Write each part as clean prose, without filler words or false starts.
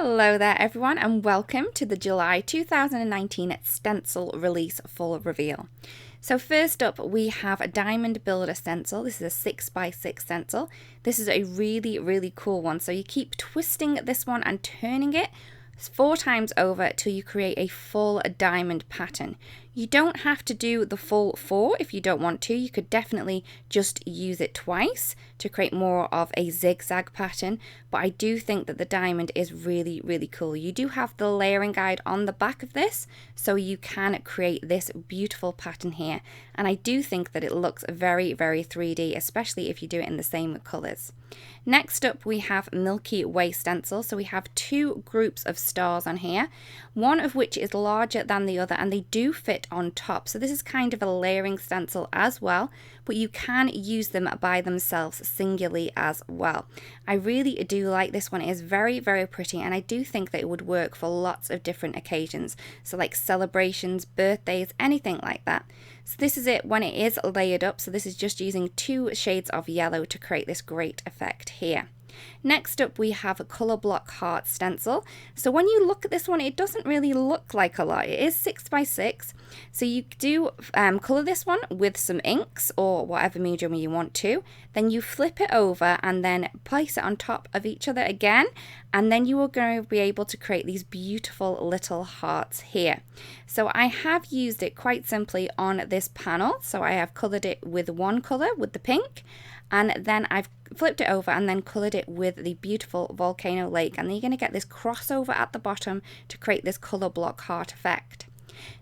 Hello there everyone, and welcome to the July 2019 Stencil Release Full Reveal. So first up we have a Diamond Builder stencil. This is a 6x6 stencil. This is a really cool one. So you keep twisting this one and turning it 4 times over till you create a full diamond pattern. You don't have to do the full 4 if you don't want to. You could definitely just use it twice to create more of a zigzag pattern, but I do think that the diamond is really cool. You do have the layering guide on the back of this, so you can create this beautiful pattern here, and I do think that it looks very 3D, especially if you do it in the same colors. Next up we have Milky Way Stencil. So we have 2 groups of stars on here, one of which is larger than the other, and they do fit on top. So this is kind of a layering stencil as well, but you can use them by themselves singularly as well. I really do like this one. It is very pretty, and I do think that it would work for lots of different occasions, so like celebrations, birthdays, anything like that. So this is it when it is layered up. So this is just using 2 shades of yellow to create this great effect here. Next up we have a color block heart stencil. So when you look at this one, it doesn't really look like a lot. It is 6x6, so you do color this one with some inks or whatever medium you want to, then you flip it over and then place it on top of each other again, and then you are going to be able to create these beautiful little hearts here. So I have used it quite simply on this panel. So I have colored it with one color, with the pink, and then I've flipped it over and then colored it with the beautiful volcano lake, and then you're going to get this crossover at the bottom to create this color block heart effect.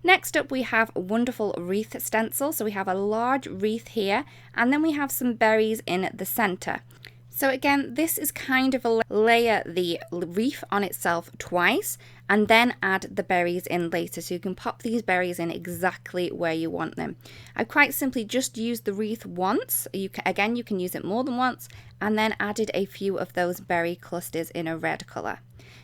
Next up we have a wonderful wreath stencil. So we have a large wreath here, and then we have some berries in the center. So again, this is kind of a layer the wreath on itself twice and then add the berries in later, so you can pop these berries in exactly where you want them. I've quite simply just used the wreath once. You can use it more than once, and then added a few of those berry clusters in a red color.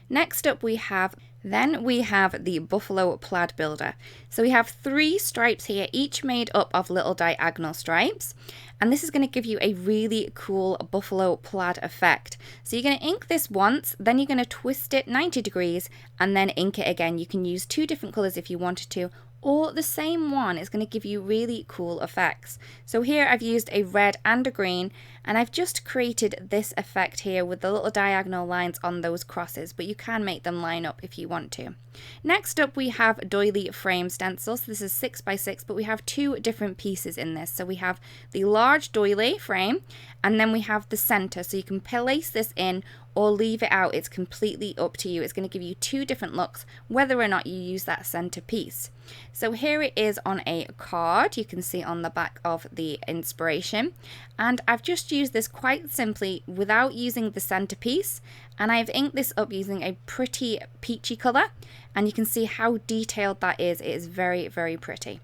Next up we have the Buffalo Plaid Builder. So we have 3 stripes here, each made up of little diagonal stripes, and this is going to give you a really cool buffalo plaid effect. So you're going to ink this once, then you're going to twist it 90 degrees and then ink it again. You can use 2 different colors if you wanted to, or the same one is going to give you really cool effects. So here I've used a red and a green, and I've just created this effect here with the little diagonal lines on those crosses, but you can make them line up if you want to. Next up we have Doily frame stencil. So this is 6x6, but we have 2 different pieces in this. So we have the large doily frame, and then we have the center, so you can place this in or leave it out. It's completely up to you. It's going to give you 2 different looks whether or not you use that center piece. So here it is on a card. You can see on the back of the inspiration, and I've just used this quite simply without using the centerpiece, and I've inked this up using a pretty peachy color, and you can see how detailed that is. It is very pretty.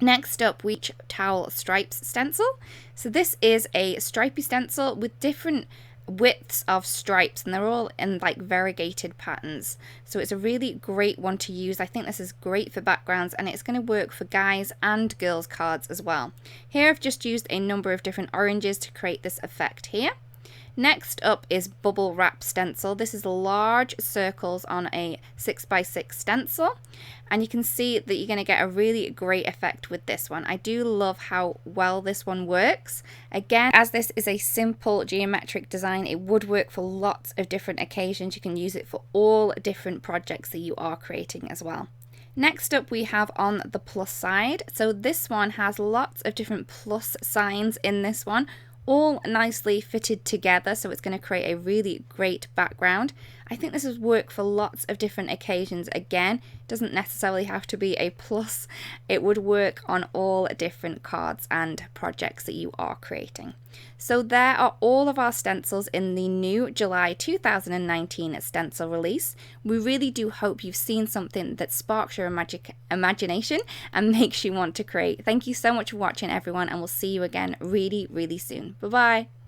Next up we have Towel Stripes stencil. So this is a stripy stencil with different widths of stripes, and they're all in like variegated patterns, so it's a really great one to use. I think this is great for backgrounds, and it's going to work for guys and girls cards as well. Here I've just used a number of different oranges to create this effect here. Next up is Bubble Wrap stencil. This is large circles on a 6x6 stencil, and you can see that you're going to get a really great effect with this one. I do love how well this one works. Again, as this is a simple geometric design, it would work for lots of different occasions. You can use it for all different projects that you are creating as well. Next up we have on the plus side. So this one has lots of different plus signs in this one, all nicely fitted together, so it's going to create a really great background. I think this would work for lots of different occasions. Again, it doesn't necessarily have to be a plus. It would work on all different cards and projects that you are creating. So there are all of our stencils in the new July 2019 stencil release. We really do hope you've seen something that sparks your imagination and makes you want to create. Thank you so much for watching everyone, and we'll see you again really soon. Bye bye.